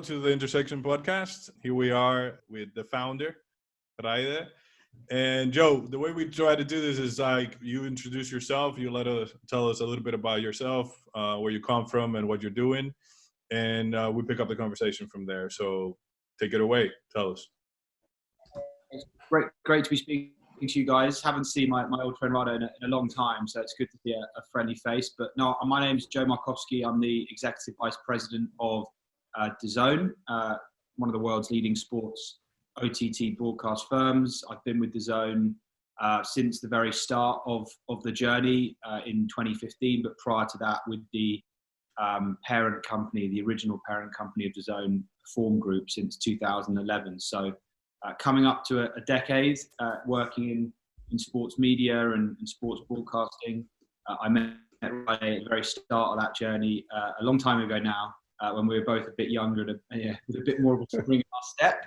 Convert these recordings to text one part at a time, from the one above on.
to the Intersection podcast. Here we are with the founder, Raide. And Joe, the way we try to do this is like you introduce yourself, you tell us a little bit about yourself, where you come from and what you're doing, and we pick up the conversation from there. So take it away. Tell us. Great to be speaking to you guys. Haven't seen my old friend Rado in a long time, so it's good to see a friendly face. But no, my name is Joe Markowski. I'm the Executive Vice President of DAZN, one of the world's leading sports OTT broadcast firms. I've been with DAZN since the very start of the journey in 2015, but prior to that with the parent company, the original parent company of DAZN, Perform Group, since 2011. So coming up to a decade working in sports media and sports broadcasting. I met Ray at the very start of that journey a long time ago now, when we were both a bit younger and with a bit more of a spring in our step.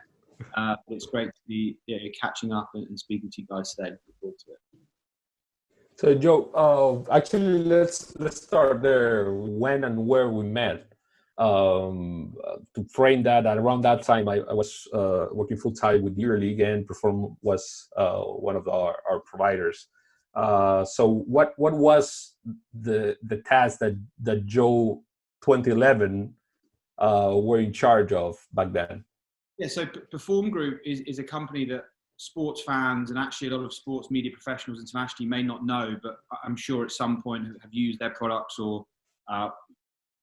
But it's great to be catching up and speaking to you guys today. Looking forward to it. So Joe, actually let's start there. When and where we met. To frame that, around that time I was working full time with Euroleague, and Perform was one of our providers. So what was the task that Joe 2011 were in charge of back then? Yeah, so Perform Group is a company that sports fans and actually a lot of sports media professionals internationally may not know, but I'm sure at some point have used their products or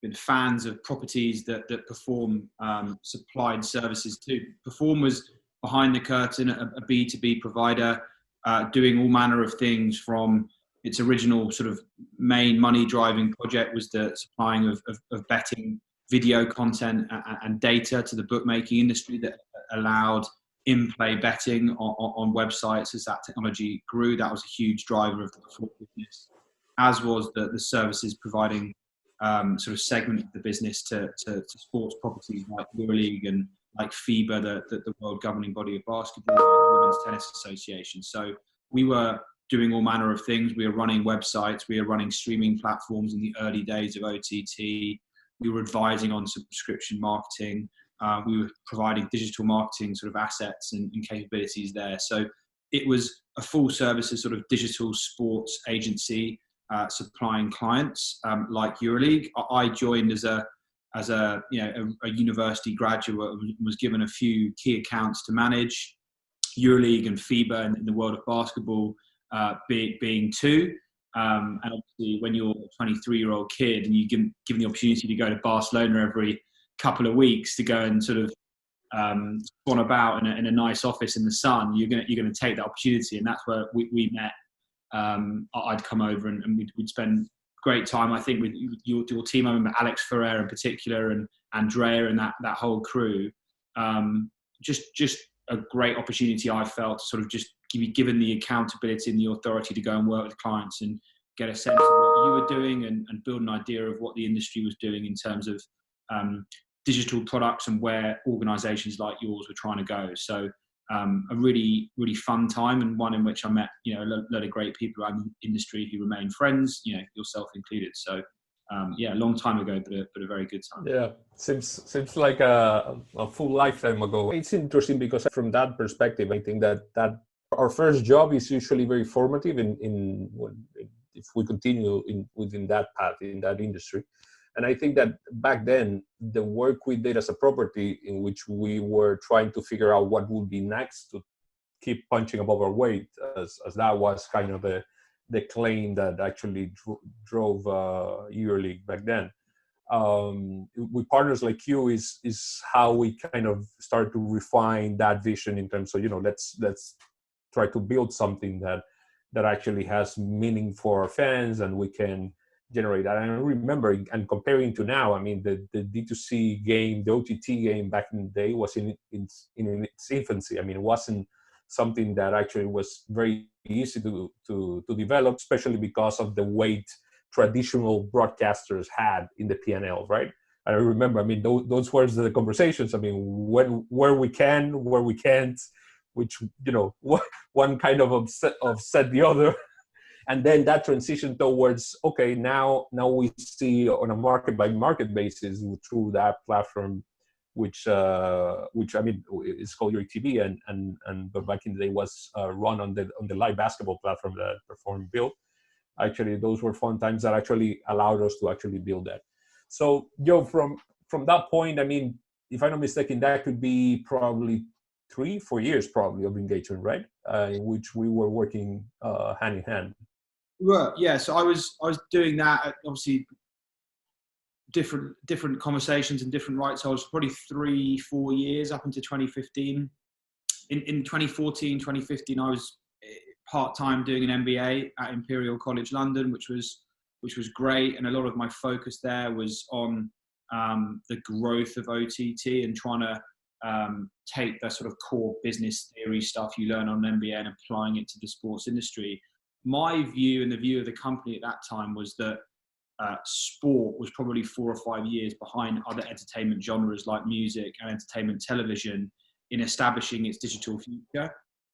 been fans of properties that Perform supplied services to. Perform was behind the curtain, a B2B provider, doing all manner of things. From its original sort of main money driving project was the supplying of betting video content and data to the bookmaking industry that allowed in-play betting on websites. As that technology grew, that was a huge driver of the Perform business, as was the services providing sort of segment of the business to sports properties like Euroleague and like FIBA, the world governing body of basketball, the Women's Tennis Association. So we were doing all manner of things. We were running websites, we were running streaming platforms in the early days of OTT. We were advising on subscription marketing. We were providing digital marketing sort of assets and capabilities there. So it was a full services sort of digital sports agency, supplying clients like Euroleague. I joined as a university graduate and was given a few key accounts to manage, Euroleague and FIBA in the world of basketball being two. And obviously when you're a 23-year-old kid and you given the opportunity to go to Barcelona every couple of weeks to go and sort of swan about in a nice office in the sun, you're going to take that opportunity, and that's where we met. I'd come over and we'd spend great time, I think, with your team. I remember Alex Ferrer in particular and Andrea and that whole crew. Just a great opportunity, I felt, to sort of just be given the accountability and the authority to go and work with clients and get a sense of what you were doing and build an idea of what the industry was doing in terms of digital products and where organizations like yours were trying to go. So a really, really fun time, and one in which I met, a lot of great people around the industry who remain friends, yourself included. So, a long time ago, but a very good time. Yeah, seems like a full lifetime ago. It's interesting because from that perspective, I think that our first job is usually very formative if we continue within that path, in that industry. And I think that back then, the work we did as a property, in which we were trying to figure out what would be next to keep punching above our weight, as that was kind of the claim that actually drove Euroleague back then. With partners like you is how we kind of start to refine that vision in terms of, let's try to build something that actually has meaning for our fans, and we can generate that. And I remember, and comparing to now, I mean, the D2C game, the OTT game back in the day was in its infancy. I mean, it wasn't something that actually was very easy to develop, especially because of the weight traditional broadcasters had in the P&L, right? I remember, I mean, those were the conversations. I mean, where we can, where we can't, which, one kind of upset the other. And then that transition towards, okay, now we see on a market by market basis through that platform which I mean, it's called EuroTV, and but back in the day was run on the live basketball platform that Perform built. Actually, those were fun times that actually allowed us to actually build that. So, Joe, from that point, I mean, if I'm not mistaken, that could be probably 3-4 years probably of engagement, right? In which we were working hand in hand. Well, yeah. So I was doing that. Obviously, different conversations and different rights. So I was probably 3-4 years up into 2015. In 2014, 2015, I was part-time doing an MBA at Imperial College London, which was great. And a lot of my focus there was on the growth of OTT and trying to take the sort of core business theory stuff you learn on an MBA and applying it to the sports industry. My view and the view of the company at that time was that sport was probably 4 or 5 years behind other entertainment genres like music and entertainment television in establishing its digital future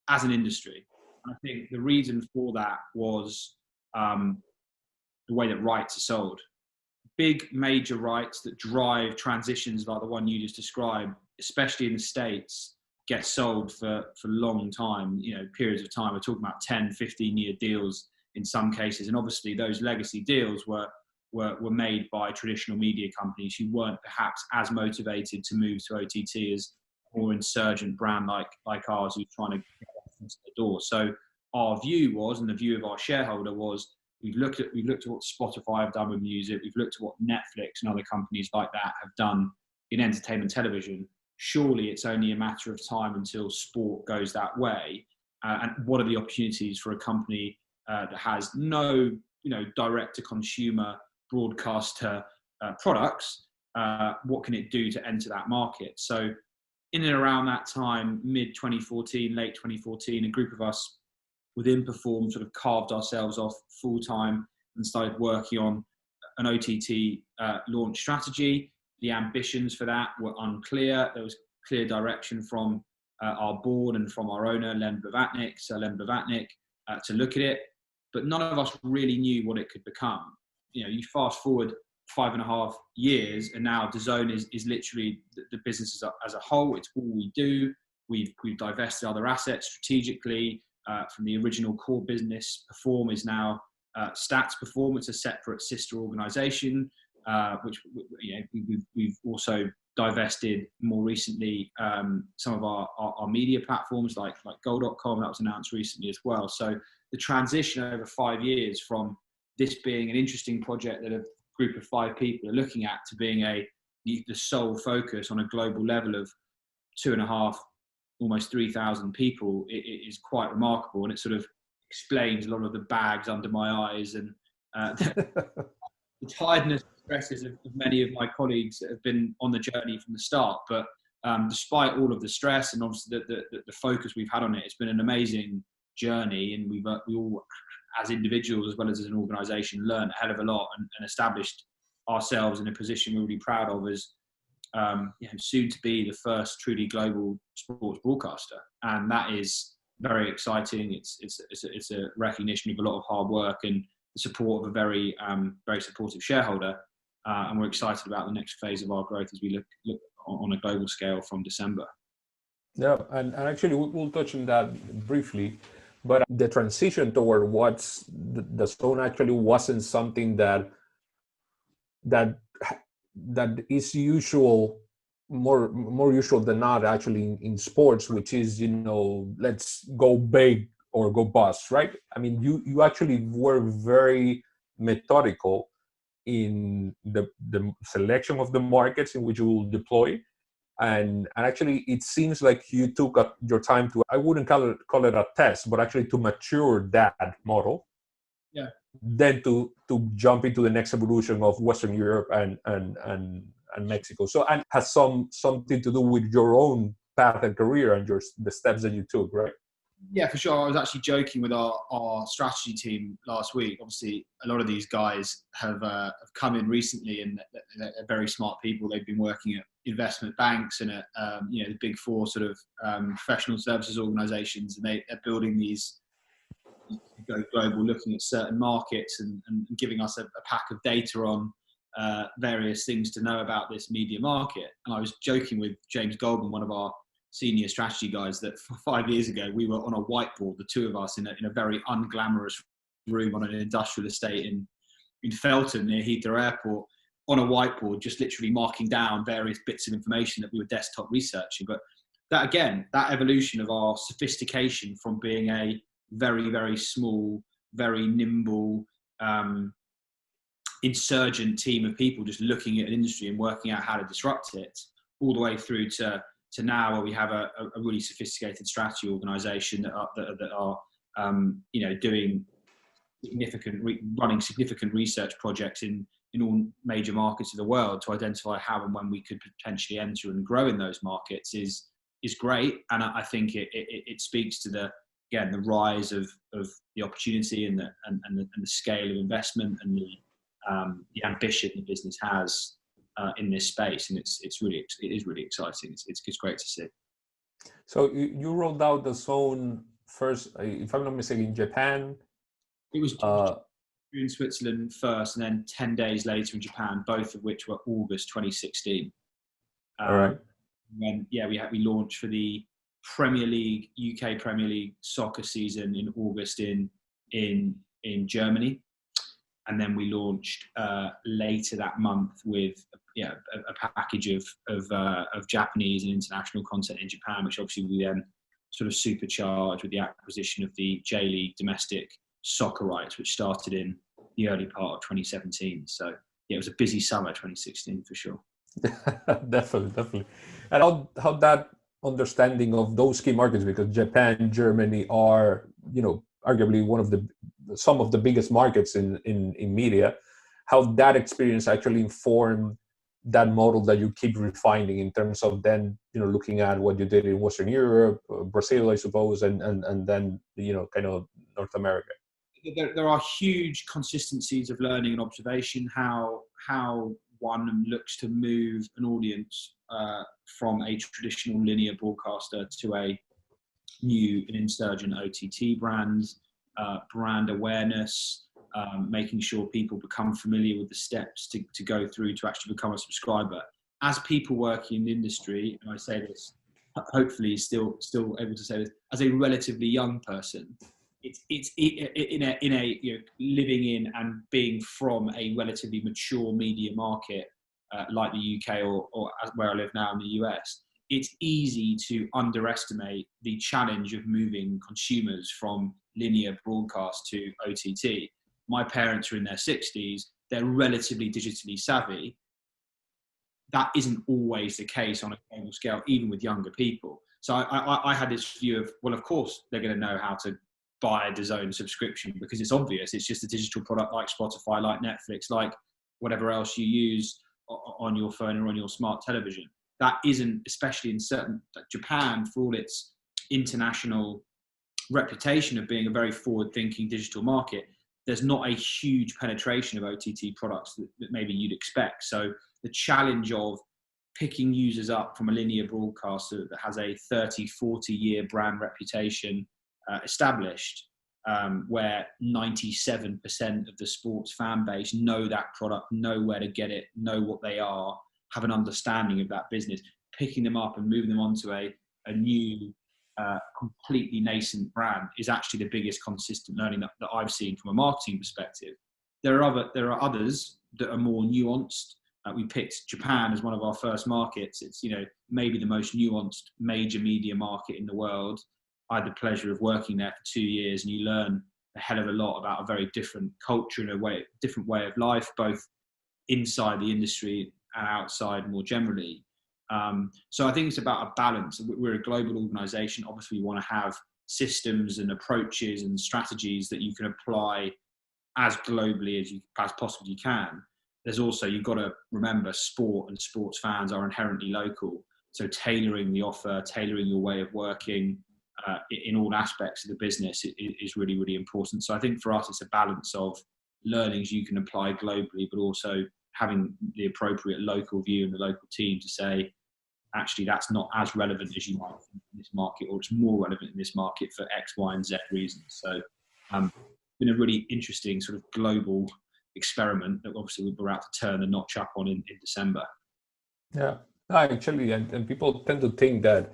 as an industry. And I think the reason for that was the way that rights are sold. Big major rights that drive transitions like the one you just described, especially in the States, get sold for long time, periods of time. We're talking about 10, 15-year deals in some cases. And obviously those legacy deals were made by traditional media companies who weren't perhaps as motivated to move to OTT as a more insurgent brand like ours who's trying to get into the door. So our view was, and the view of our shareholder was, we've looked at what Spotify have done with music. We've looked at what Netflix and other companies like that have done in entertainment television. Surely it's only a matter of time until sport goes that way. And what are the opportunities for a company that has no, direct-to-consumer broadcaster products? What can it do to enter that market? So in and around that time, mid-2014, late 2014, a group of us within Perform sort of carved ourselves off full-time and started working on an OTT launch strategy. The ambitions for that were unclear. There was clear direction from our board and from our owner, Len Blavatnik, to look at it. But none of us really knew what it could become. You fast forward 5.5 years, and now DAZN is literally the business as a whole. It's all we do. We've divested other assets strategically from the original core business. Perform is now Stats Perform. It's a separate sister organisation, which we've also divested more recently. Some of our media platforms like Goal.com, that was announced recently as well. So the transition over 5 years from this being an interesting project that a group of 5 people are looking at to being the sole focus on a global level of 2.5, almost 3,000 people is quite remarkable, and it sort of explains a lot of the bags under my eyes and the tiredness and stresses of many of my colleagues that have been on the journey from the start. But despite all of the stress and obviously the focus we've had on it, it's been an amazing journey, and we all, as individuals as well as an organisation, learned a hell of a lot and established ourselves in a position we're really proud of as soon to be the first truly global sports broadcaster. And that is very exciting. It's a recognition of a lot of hard work and the support of a very supportive shareholder. And we're excited about the next phase of our growth as we look on a global scale from December. Yeah, and actually we'll touch on that briefly. But the transition toward what's the zone actually wasn't something that is more usual than not actually in sports, which is, let's go big or go bust, right? I mean, you actually were very methodical in the selection of the markets in which you will deploy. And actually, it seems like you took your time to, I wouldn't call it a test, but actually to mature that model. Yeah. Then to jump into the next evolution of Western Europe and Mexico. So, and has something to do with your own path and career and the steps that you took, right? Yeah, for sure. I was actually joking with our strategy team last week. Obviously, a lot of these guys have come in recently, and they're very smart people. They've been working at investment banks and at the big four sort of professional services organisations, and they're building these go global, looking at certain markets and giving us a pack of data on various things to know about this media market. And I was joking with James Goldman, one of our senior strategy guys, that 5 years ago we were on a whiteboard, the two of us in a very unglamorous room on an industrial estate in Felton near Heathrow Airport, on a whiteboard, just literally marking down various bits of information that we were desktop researching. But that, again, that evolution of our sophistication from being a very, very small, very nimble, insurgent team of people just looking at an industry and working out how to disrupt it, all the way through to now, where we have a really sophisticated strategy organisation that are doing running significant research projects in all major markets of the world to identify how and when we could potentially enter and grow in those markets is great. And I think it speaks to the rise of the opportunity and the scale of investment and the ambition the business has in this space. And it is really exciting. It's great to see. So you rolled out the DAZN first, if I'm not mistaken, in Japan. It was in Switzerland first, and then 10 days later in Japan, both of which were August 2016. All right. When we launched for the Premier League, UK Premier League soccer season in August in Germany, and then we launched later that month with a package of Japanese and international content in Japan, which obviously we then sort of supercharged with the acquisition of the J League domestic soccer rights, which started in the early part of 2017. So it was a busy summer 2016 for sure. Definitely. And how that understanding of those key markets, because Japan, Germany are, arguably some of the biggest markets in media, how that experience actually informed that model that you keep refining in terms of then, looking at what you did in Western Europe, Brazil, I suppose, and then, kind of North America. There are huge consistencies of learning and observation, how one looks to move an audience from a traditional linear broadcaster to a new and insurgent OTT brand awareness, making sure people become familiar with the steps to go through to actually become a subscriber. As people working in the industry, and I say this, hopefully still able to say this, as a relatively young person, it's in a living in and being from a relatively mature media market like the UK or where I live now in the US. It's easy to underestimate the challenge of moving consumers from linear broadcast to OTT. My parents are in their 60s. They're relatively digitally savvy. That isn't always the case on a global scale, even with younger people. So I had this view of, well, of course, they're going to know how to buy a DAZN subscription because it's obvious. It's just a digital product like Spotify, like Netflix, like whatever else you use on your phone or on your smart television. That isn't, especially in certain, like Japan, for all its international reputation of being a very forward-thinking digital market, there's not a huge penetration of OTT products that maybe you'd expect. So the challenge of picking users up from a linear broadcaster that has a 30, 40-year brand reputation established, where 97% of the sports fan base know that product, know where to get it, know what they are, have an understanding of that business, picking them up and moving them onto a new, completely nascent brand is actually the biggest consistent learning that I've seen from a marketing perspective. There are others that are more nuanced. We picked Japan as one of our first markets. It's maybe the most nuanced major media market in the world. I had the pleasure of working there for 2 years, and you learn a hell of a lot about a very different culture and different way of life, both inside the industry and outside more generally. So I think it's about a balance. We're a global organization. Obviously, we want to have systems and approaches and strategies that you can apply as globally as possibly you can. There's also, you've got to remember, sport and sports fans are inherently local. So tailoring the offer, tailoring your way of working in all aspects of the business is really, really important. So I think for us, it's a balance of learnings you can apply globally, but also having the appropriate local view and the local team to say, actually, that's not as relevant as you might think in this market, or it's more relevant in this market for X, Y, and Z reasons. So it's been a really interesting sort of global experiment that obviously we're out to turn the notch up on in December. Yeah, actually, and people tend to think that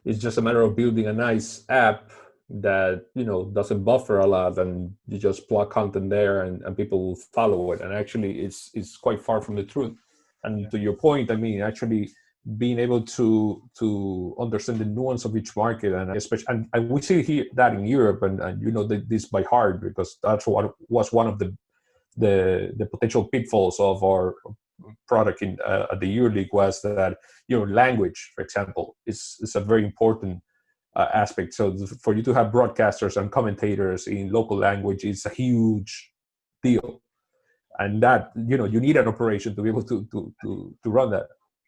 it's just a matter of building a nice app that, you know, doesn't buffer a lot, and you just plug content there and people will follow it. And actually, it's quite far from the truth. And to your point, I mean, actually being able to understand the nuance of each market, and especially, and we see here that in Europe, and you know this by heart, because that's what was one of the potential pitfalls of our product in at the Euroleague, was that, you know, language, for example, is a very important aspect. So for you to have broadcasters and commentators in local language is a huge deal, and that, you know, you need an operation to be able to run that.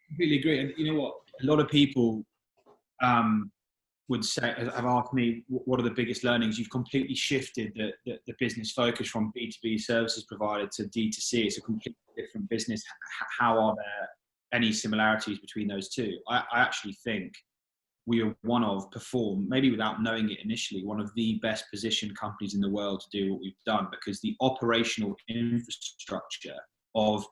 Completely agree. And you know what, a lot of people would say, have asked me, what are the biggest learnings? You've completely shifted the business focus from B2B services provider to D2C. It's a completely different business. How are there any similarities between those two? I actually think we are maybe without knowing it initially, one of the best positioned companies in the world to do what we've done, because the operational infrastructure of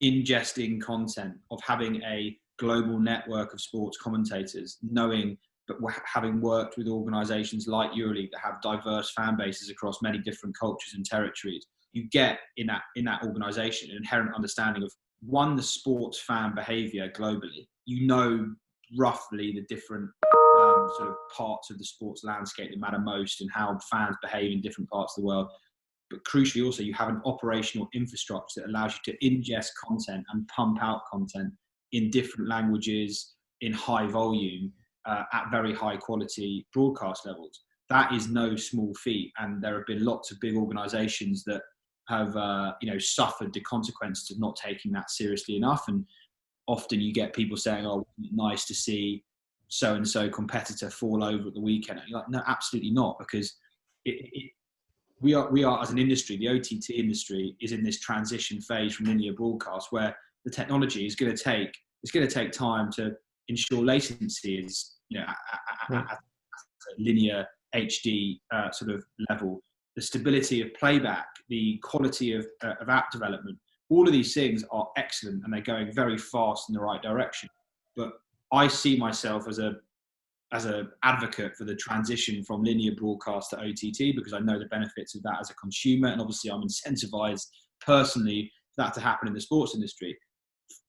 ingesting content, of having a global network of sports commentators, but having worked with organizations like Euroleague that have diverse fan bases across many different cultures and territories, you get in that organization an inherent understanding of, one, the sports fan behavior globally. You know roughly the different sort of parts of the sports landscape that matter most and how fans behave in different parts of the world. But crucially also, you have an operational infrastructure that allows you to ingest content and pump out content in different languages in high volume at very high quality broadcast levels. That is no small feat, and there have been lots of big organizations that have suffered the consequences of not taking that seriously enough. And often you get people saying, "Oh, nice to see so and so competitor fall over at the weekend." And you're like, no, absolutely not, because we are as an industry, the OTT industry is in this transition phase from linear broadcast, where the technology is going to take time to ensure latency is, you know, at a linear HD sort of level, the stability of playback, the quality of app development. All of these things are excellent, and they're going very fast in the right direction. But I see myself as an advocate for the transition from linear broadcast to OTT, because I know the benefits of that as a consumer, and obviously I'm incentivized personally for that to happen in the sports industry.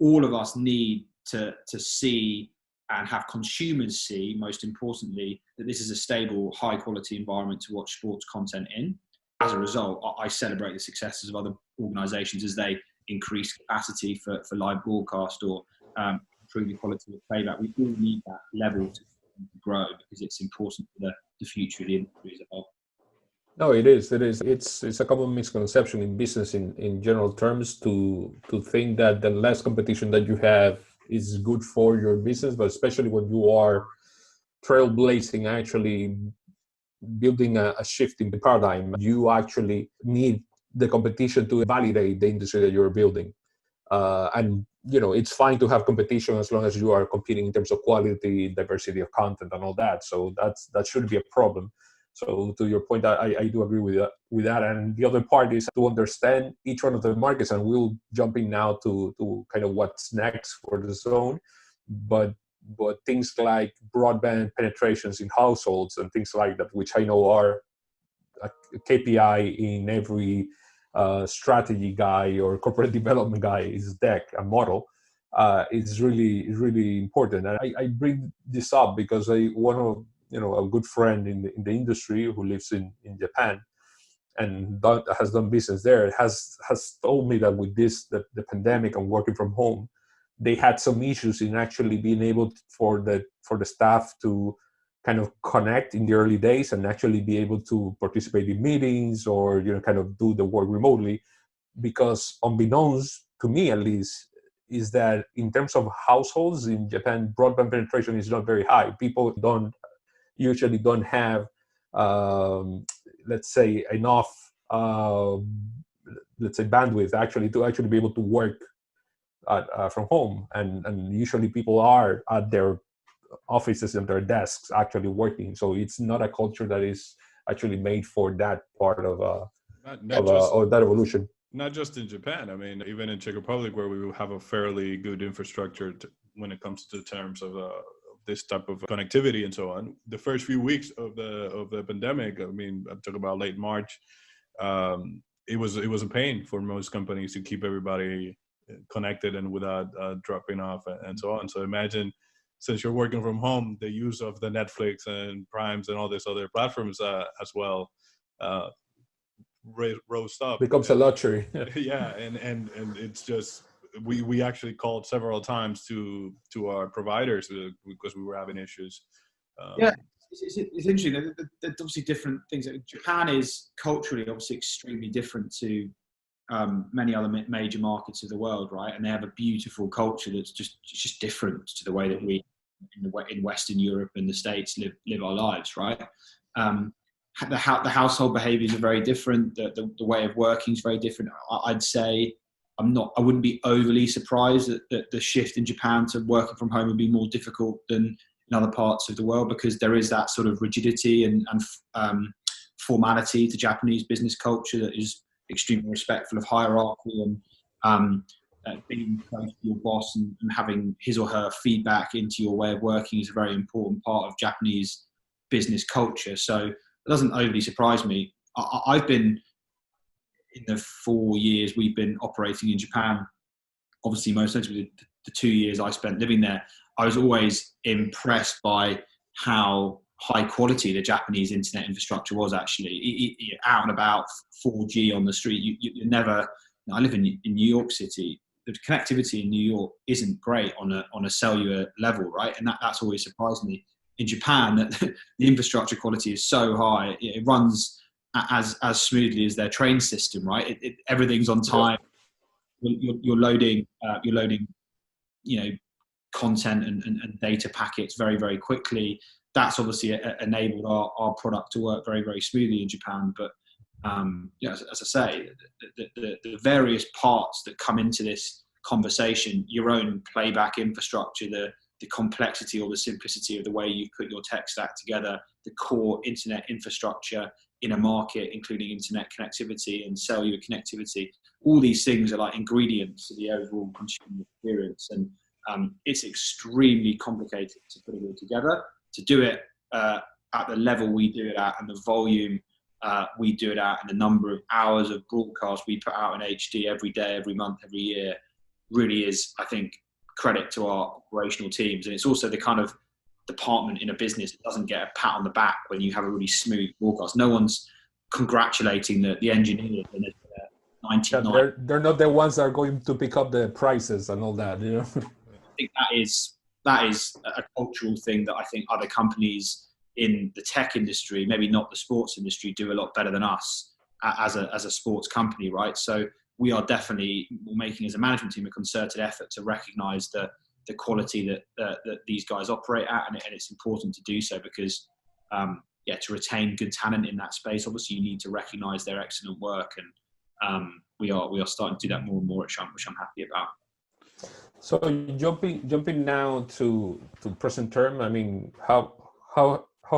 All of us need to see and have consumers see, most importantly, that this is a stable, high quality environment to watch sports content in. As a result, I celebrate the successes of other organizations as they increase capacity for live broadcast or improve the quality of playback. We all need that level to grow, because it's important for the future of the industry as a whole. No, it is. It's a common misconception in business in general terms to think that the less competition that you have is good for your business, but especially when you are trailblazing, actually building a shift in the paradigm, you actually need the competition to validate the industry that you're building. And you know, it's fine to have competition as long as you are competing in terms of quality, diversity of content, and all that. So that shouldn't be a problem. So to your point, I do agree with that. And the other part is to understand each one of the markets, and we'll jump in now to kind of what's next for the zone. But things like broadband penetrations in households and things like that, which I know are a KPI in every strategy guy or corporate development guy is deck a model, is really important. And I bring this up because one of a good friend in the industry who lives in Japan and has done business there has told me that with the pandemic and working from home, they had some issues in actually being able for the staff to kind of connect in the early days and actually be able to participate in meetings or kind of do the work remotely, because unbeknownst to me at least is that in terms of households in Japan, broadband penetration is not very high. People usually don't have let's say enough bandwidth to be able to work from home, and usually people are at their offices and their desks actually working. So it's not a culture that is actually made for that part of that evolution. not just in Japan. I mean, even in Czech Republic, where we have a fairly good infrastructure when it comes to terms of this type of connectivity and so on. The first few weeks of the pandemic, I mean, I'm talking about late March. It was a pain for most companies to keep everybody connected and without dropping off and so on. So imagine, since you're working from home, the use of the Netflix and Primes and all these other platforms as well rose up. Becomes a luxury. Yeah, and it's just we actually called several times to our providers because we were having issues. Yeah, it's interesting. There's obviously different things. Japan is culturally obviously extremely different to many other major markets of the world, right? And they have a beautiful culture that's just different to the way that we in Western Europe and the States live our lives, right? The household behaviours are very different. The way of working is very different. I'd say I wouldn't be overly surprised that the shift in Japan to working from home would be more difficult than in other parts of the world, because there is that sort of rigidity and formality to Japanese business culture that is extremely respectful of hierarchy and being close to your boss and having his or her feedback into your way of working is a very important part of Japanese business culture. So it doesn't overly surprise me. I've been, in the 4 years we've been operating in Japan, obviously most notably the 2 years I spent living there, I was always impressed by how high quality the Japanese internet infrastructure was actually. Out and about, 4G on the street. You never. I live in New York City. The connectivity in New York isn't great on a cellular level, right? And that's always surprised me. In Japan, the infrastructure quality is so high. It runs as smoothly as their train system, right? Everything's on time. You're loading, content and data packets very, very quickly. That's obviously enabled our product to work very, very smoothly in Japan. But as I say, the various parts that come into this conversation, your own playback infrastructure, the complexity or the simplicity of the way you put your tech stack together, the core internet infrastructure in a market, including internet connectivity and cellular connectivity, all these things are like ingredients to the overall consumer experience. And it's extremely complicated to put it all together. To do it at the level we do it at and the volume we do it at and the number of hours of broadcast we put out in HD every day, every month, every year, really is, I think, credit to our operational teams. And it's also the kind of department in a business that doesn't get a pat on the back when you have a really smooth broadcast. No one's congratulating the engineers when there's 99. They're not the ones that are going to pick up the prices and all that, I think that is a cultural thing that I think other companies in the tech industry, maybe not the sports industry, do a lot better than us as a sports company, right? So we are definitely making, as a management team, a concerted effort to recognise the quality that these guys operate at, and it's important to do so because, to retain good talent in that space, obviously you need to recognise their excellent work, and we are starting to do that more and more, which I'm happy about. So jumping now to present term, I mean, how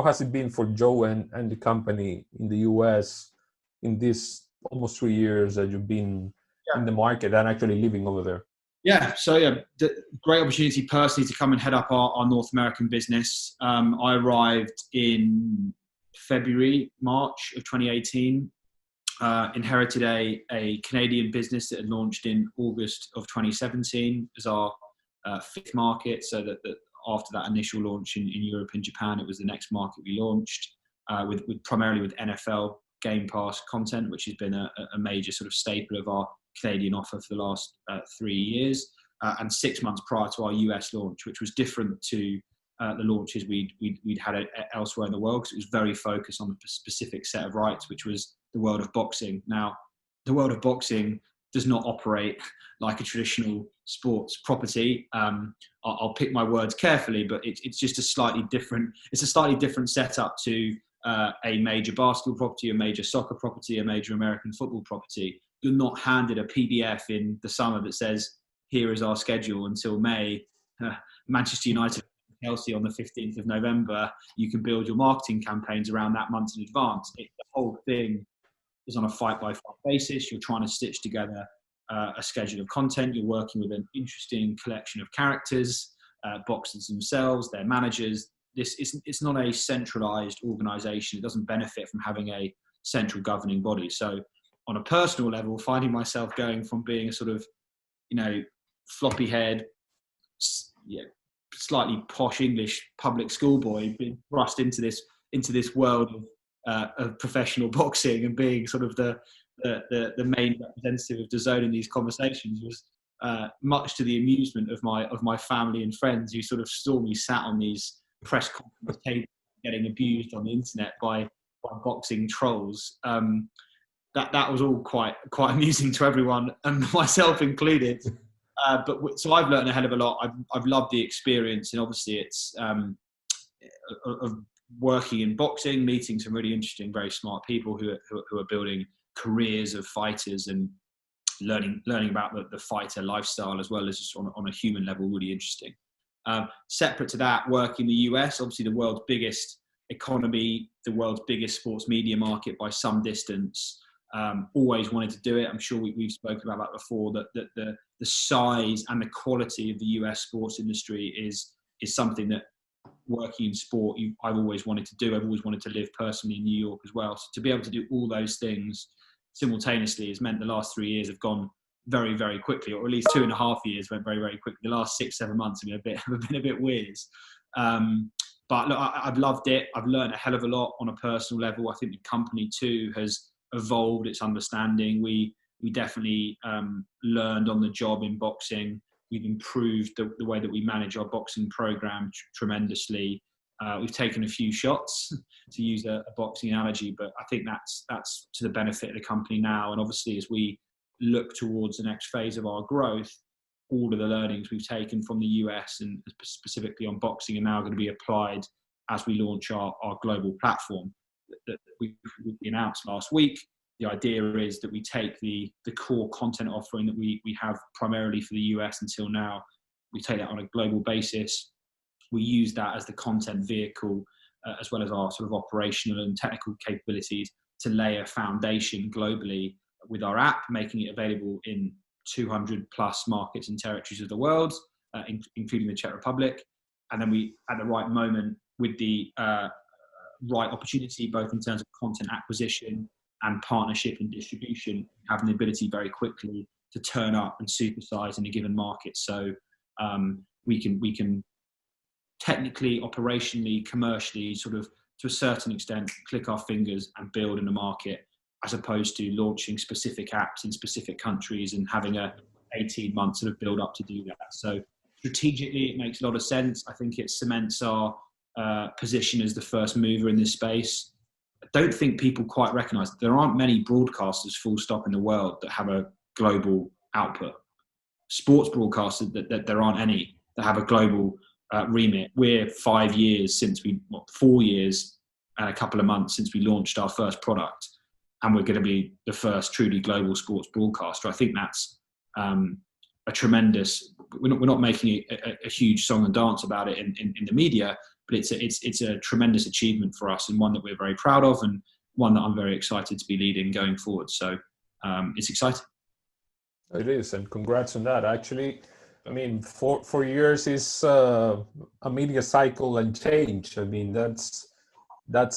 has it been for Joe and the company in the US in these almost 3 years that you've been in the market and actually living over there? Yeah, so great opportunity personally to come and head up our North American business. I arrived in March of 2018. Inherited a Canadian business that had launched in August of 2017 as our fifth market. So that after that initial launch in Europe and Japan, it was the next market we launched with primarily with NFL Game Pass content, which has been a major sort of staple of our Canadian offer for the last 3 years, and 6 months prior to our US launch, which was different to the launches we'd had elsewhere in the world, because it was very focused on a specific set of rights, which was the world of boxing. Now, the world of boxing does not operate like a traditional sports property. I'll pick my words carefully, but it's just a slightly different setup to a major basketball property, a major soccer property, a major American football property. You're not handed a PDF in the summer that says, here is our schedule until May. Manchester United, Chelsea on the 15th of November. You can build your marketing campaigns around that month in advance. The whole thing is on a fight-by-fight basis. You're trying to stitch together a schedule of content. You're working with an interesting collection of characters, boxers themselves, their managers. It's not a centralized organization. It doesn't benefit from having a central governing body. So on a personal level, finding myself going from being a sort of, floppy head, slightly posh English public school boy, being thrust into this world of professional boxing and being sort of the main representative of DAZN in these conversations was much to the amusement of my family and friends, who sort of saw me sat on these press conference tables getting abused on the internet by boxing trolls. That was all quite amusing to everyone, and myself included. So I've learned a hell of a lot. I've loved the experience, and obviously it's of working in boxing, meeting some really interesting, very smart people who are building careers of fighters and learning about the fighter lifestyle, as well as just on a human level, really interesting. Separate to that, work in the US, obviously the world's biggest economy, the world's biggest sports media market by some distance. Always wanted to do it. I'm sure we've spoken about that before, that the size and the quality of the US sports industry is something that, working in sport, I've always wanted to do. I've always wanted to live personally in New York as well. So to be able to do all those things simultaneously has meant the last 3 years have gone very, very quickly, or at least 2.5 years went very, very quickly. The last 6-7 months have been a bit weird. But look, I've loved it. I've learned a hell of a lot on a personal level. I think the company too has evolved its understanding. We definitely learned on the job in boxing. We've improved the way that we manage our boxing program tremendously. We've taken a few shots, to use a boxing analogy, but I think that's to the benefit of the company now. And obviously, as we look towards the next phase of our growth, all of the learnings we've taken from the US and specifically on boxing are now going to be applied as we launch our global platform that we announced last week. The idea is that we take the core content offering that we have primarily for the US until now, we take that on a global basis. We use that as the content vehicle, as well as our sort of operational and technical capabilities, to lay a foundation globally with our app, making it available in 200 plus markets and territories of the world, including the Czech Republic. And then we, at the right moment, with the right opportunity, both in terms of content acquisition and partnership and distribution, having the ability very quickly to turn up and supersize in a given market. So we can technically, operationally, commercially, sort of to a certain extent, click our fingers and build in a market, as opposed to launching specific apps in specific countries and having a 18-month sort of build up to do that. So strategically, it makes a lot of sense. I think it cements our position as the first mover in this space. I don't think people quite recognize that there aren't many broadcasters full stop in the world that have a global output. Sports broadcasters, that there aren't any that have a global remit. We're 4 years and a couple of months since we launched our first product, and we're going to be the first truly global sports broadcaster. I think that's a tremendous. We're not making a huge song and dance about it in the media, but it's a tremendous achievement for us, and one that we're very proud of, and one that I'm very excited to be leading going forward. So it's exciting. It is, and congrats on that. Actually, I mean, 4 years is a media cycle and change. I mean, that's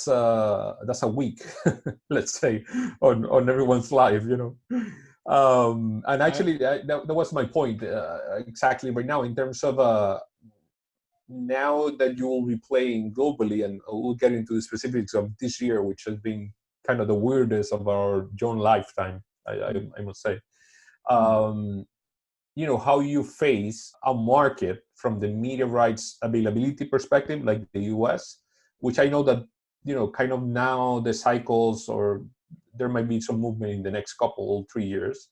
a week, let's say, on everyone's life, you know. And actually, that was my point exactly right now, in terms of now that you will be playing globally, and we'll get into the specifics of this year, which has been kind of the weirdest of our young lifetime, I must say. You know, how you face a market from the media rights availability perspective, like the US, which I know that, you know, kind of now the cycles, or there might be some movement in the next 3 years.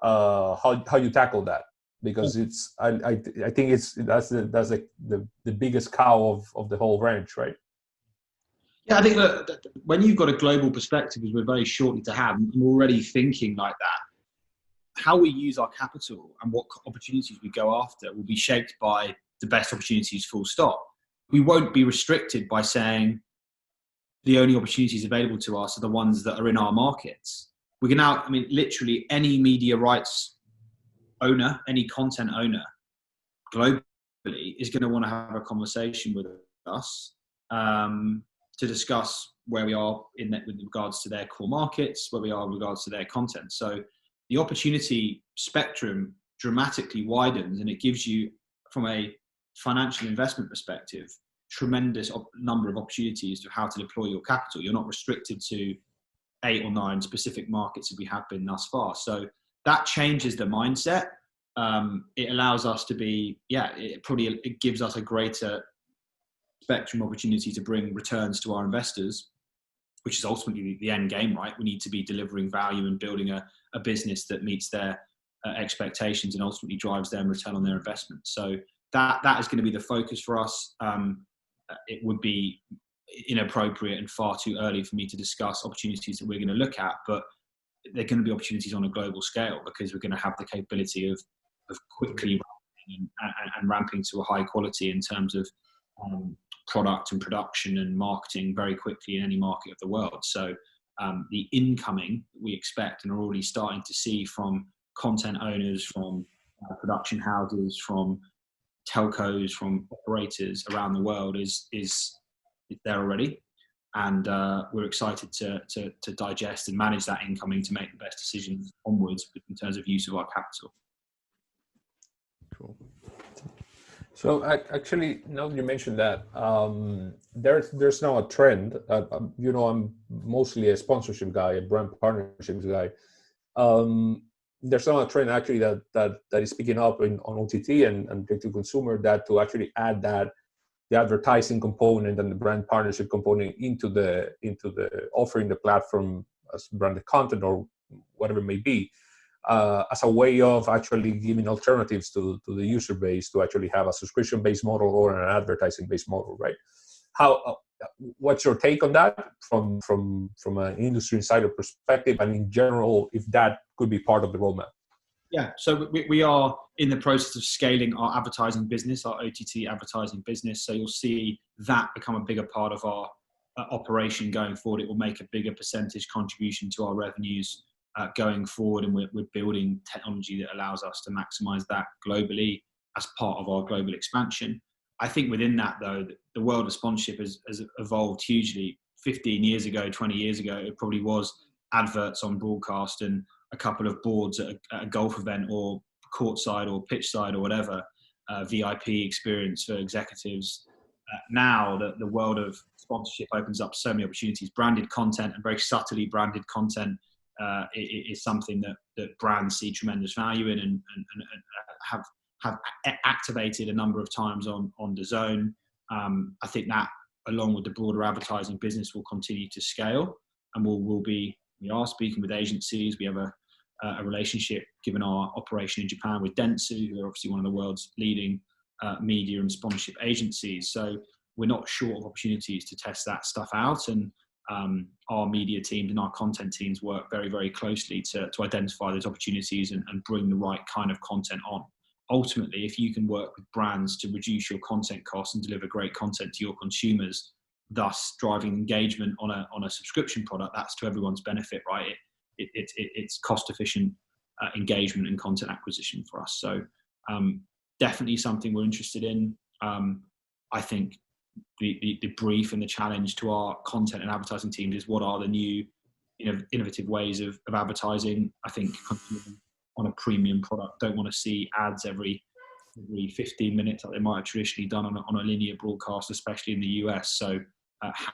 How you tackle that? Because it's I think that's the biggest cow of the whole ranch, right? Yeah, I think that when you've got a global perspective, as we're very shortly to have, I'm already thinking like that. How we use our capital and what opportunities we go after will be shaped by the best opportunities, full stop. We won't be restricted by saying the only opportunities available to us are the ones that are in our markets. we can now, I mean, literally any media rights owner, any content owner globally is going to want to have a conversation with us to discuss where we are in that with regards to their core markets, where we are with regards to their content. So the opportunity spectrum dramatically widens, and it gives you, from a financial investment perspective, tremendous number of opportunities to how to deploy your capital. You're not restricted to 8 or 9 specific markets that we have been thus far. So that changes the mindset. It allows us to be, it gives us a greater spectrum opportunity to bring returns to our investors, which is ultimately the end game, right? We need to be delivering value and building a business that meets their expectations and ultimately drives them return on their investment. So that is going to be the focus for us. It would be inappropriate and far too early for me to discuss opportunities that we're going to look at, but they're going to be opportunities on a global scale, because we're going to have the capability of quickly ramping and ramping to a high quality in terms of product and production and marketing very quickly in any market of the world. So the incoming we expect and are already starting to see from content owners, from production houses, from telcos, from operators around the world is there already. And we're excited to digest and manage that incoming to make the best decisions onwards in terms of use of our capital. Cool. So actually, now you mentioned that, there's now a trend. I'm mostly a sponsorship guy, a brand partnerships guy. There's now a trend actually that is picking up on OTT and direct to consumer, that to actually add that the advertising component and the brand partnership component into the offering the platform as branded content or whatever it may be, as a way of actually giving alternatives to the user base to actually have a subscription-based model or an advertising-based model, right? What's your take on that from an industry insider perspective, and in general, if that could be part of the roadmap? Yeah, so we are in the process of scaling our advertising business, our OTT advertising business. So you'll see that become a bigger part of our operation going forward. It will make a bigger percentage contribution to our revenues going forward, and we're building technology that allows us to maximize that globally as part of our global expansion. I think within that, though, the world of sponsorship has evolved hugely. 15 years ago, 20 years ago, it probably was adverts on broadcast and a couple of boards at a golf event or courtside or pitch side or whatever, VIP experience for executives. Now the world of sponsorship opens up so many opportunities. Branded content, and very subtly branded content, is something that brands see tremendous value in and have activated a number of times on DAZN. I think that, along with the broader advertising business, will continue to scale, and we are speaking with agencies. We have a relationship, given our operation in Japan, with Dentsu, who are obviously one of the world's leading media and sponsorship agencies. So we're not short of opportunities to test that stuff out, and our media teams and our content teams work very, very closely to identify those opportunities and bring the right kind of content on. Ultimately, if you can work with brands to reduce your content costs and deliver great content to your consumers, thus driving engagement on a subscription product, that's to everyone's benefit, right? It's cost efficient engagement and content acquisition for us. So definitely something we're interested in. I think the brief and the challenge to our content and advertising teams is, what are the new innovative ways of advertising? I think consumers on a premium product don't want to see ads every 15 minutes like they might have traditionally done on a linear broadcast, especially in the US. So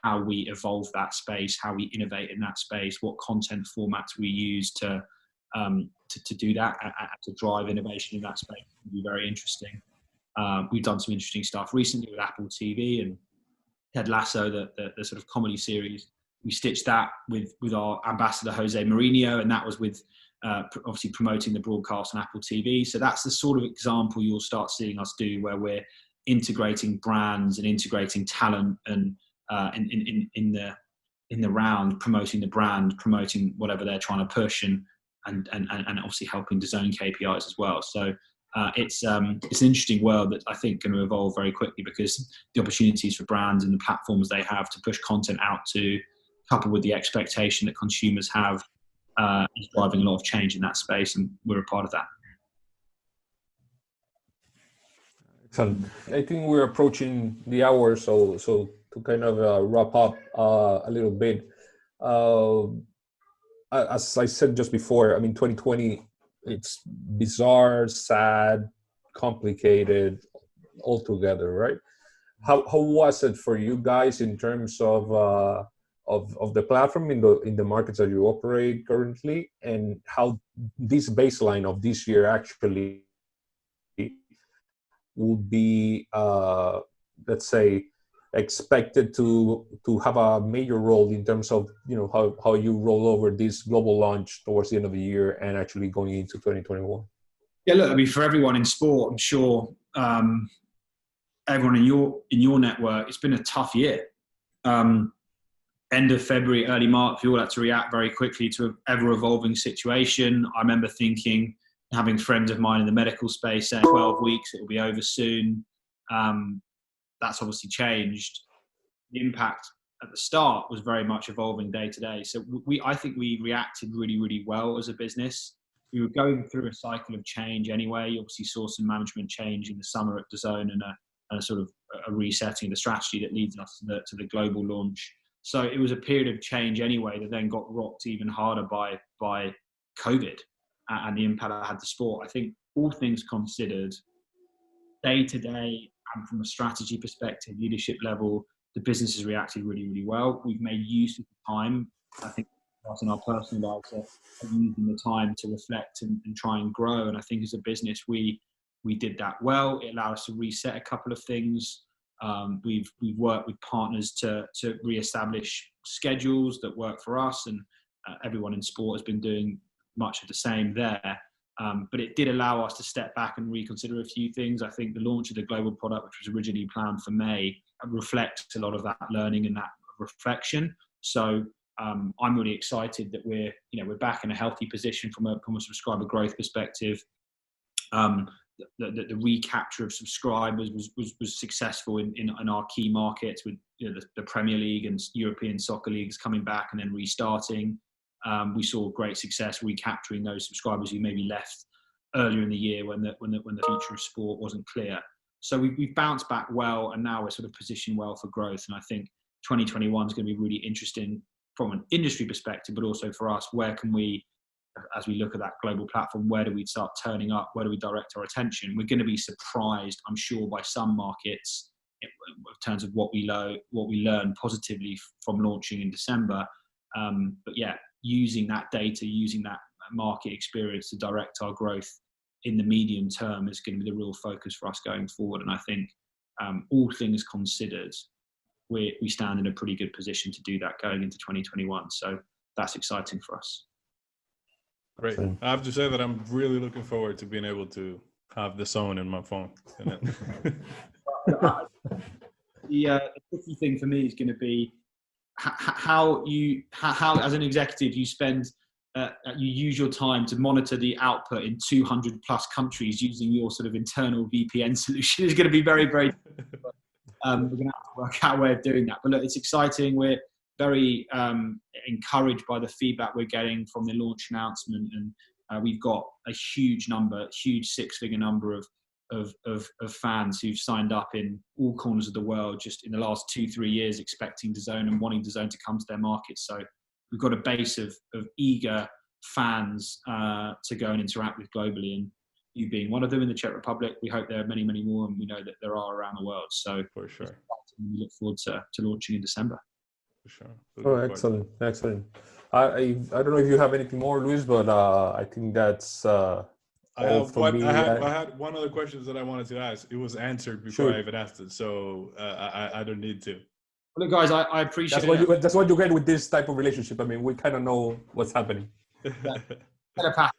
how we evolve that space, how we innovate in that space, what content formats we use to do that, to drive innovation in that space will be very interesting. We've done some interesting stuff recently with Apple TV and Ted Lasso, the sort of comedy series. We stitched that with our ambassador Jose Mourinho, and that was with obviously promoting the broadcast on Apple TV. So that's the sort of example you'll start seeing us do, where we're integrating brands and integrating talent and in the round, promoting the brand, promoting whatever they're trying to push, and obviously helping DAZN KPIs as well. So it's an interesting world that I think going to evolve very quickly, because the opportunities for brands and the platforms they have to push content out to, coupled with the expectation that consumers have is driving a lot of change in that space, and we're a part of that. Excellent. I think we're approaching the hour, so to kind of wrap up a little bit. As I said just before, I mean, 2020, it's bizarre, sad, complicated, altogether, right? How was it for you guys in terms of the platform in the markets that you operate currently, and how this baseline of this year actually would be, let's say, expected to have a major role in terms of, you know, how you roll over this global launch towards the end of the year and actually going into 2021? Yeah, look, I mean, for everyone in sport, I'm sure everyone in your network, it's been a tough year. End of February, early March, we all had to react very quickly to an ever-evolving situation. I remember thinking, having friends of mine in the medical space saying 12 weeks, it will be over soon. That's obviously changed. The impact at the start was very much evolving day to day. So I think we reacted really, really well as a business. We were going through a cycle of change anyway. You obviously saw some management change in the summer at DAZN and a sort of a resetting of the strategy that leads us to the global launch. So it was a period of change anyway that then got rocked even harder by COVID and the impact it had to sport. I think all things considered, day to day and from a strategy perspective, leadership level, the business has reacted really, really well. We've made use of the time, I think, us in our personal lives, of using the time to reflect and try and grow. And I think as a business, we did that well. It allowed us to reset a couple of things. We've worked with partners to reestablish schedules that work for us, and everyone in sport has been doing much of the same there. But it did allow us to step back and reconsider a few things. I think the launch of the global product, which was originally planned for May, reflects a lot of that learning and that reflection. So I'm really excited that we're back in a healthy position from a subscriber growth perspective. The recapture of subscribers was successful in our key markets, with the Premier League and European soccer leagues coming back and then restarting. We saw great success recapturing those subscribers who maybe left earlier in the year when the future of sport wasn't clear. So we've bounced back well, and now we're sort of positioned well for growth. And I think 2021 is going to be really interesting from an industry perspective, but also for us. Where can we, as we look at that global platform, where do we start turning up? Where do we direct our attention? We're going to be surprised, I'm sure, by some markets in terms of what we learn positively from launching in December. But yeah, using that data, using that market experience to direct our growth in the medium term is going to be the real focus for us going forward. And I think all things considered, we stand in a pretty good position to do that going into 2021. So that's exciting for us. Great. I have to say that I'm really looking forward to being able to have the DAZN in my phone. The tricky thing for me is going to be how as an executive you spend you use your time to monitor the output in 200 plus countries using your sort of internal VPN solution. Is going to be very, very we're going to have to work out a way of doing that. But look, it's exciting. We're very encouraged by the feedback we're getting from the launch announcement, and we've got a huge six-figure number of fans who've signed up in all corners of the world just in the last 2-3 years, expecting DAZN and wanting DAZN to come to their market. So we've got a base of eager fans to go and interact with globally, and you being one of them in the Czech Republic. We hope there are many, many more, and we know that there are around the world. So for sure, we look forward to launching in December. For sure. Oh, excellent. I don't know if you have anything more, Luis, but I think that's I had one other question that I wanted to ask. It was answered before I even asked it, so I don't need to. Well, look, guys, I appreciate it. That's what you get with this type of relationship. I mean, we kind of know what's happening. Telepathic.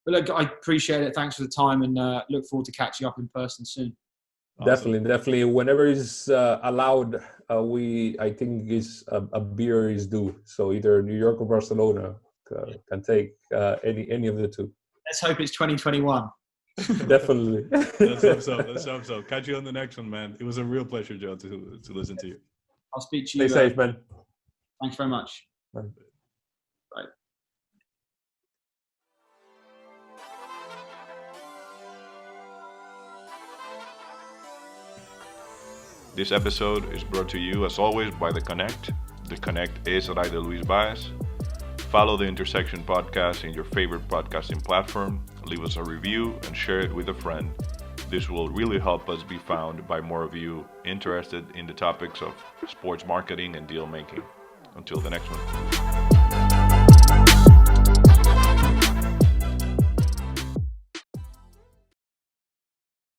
But look, I appreciate it. Thanks for the time, and look forward to catching up in person soon. Awesome. Definitely. Whenever is allowed, I think is a beer is due. So either New York or Barcelona can take any of the two. Let's hope it's 2021. Definitely. Let's hope so. Catch you on the next one, man. It was a real pleasure, Joe, to listen to you. I'll speak to you. Stay safe, man. Thanks very much. Bye. This episode is brought to you, as always, by The Connect. The Connect is Raide Luis Baez. Follow the Intersection podcast in your favorite podcasting platform, leave us a review, and share it with a friend. This will really help us be found by more of you interested in the topics of sports marketing and deal making. Until the next one.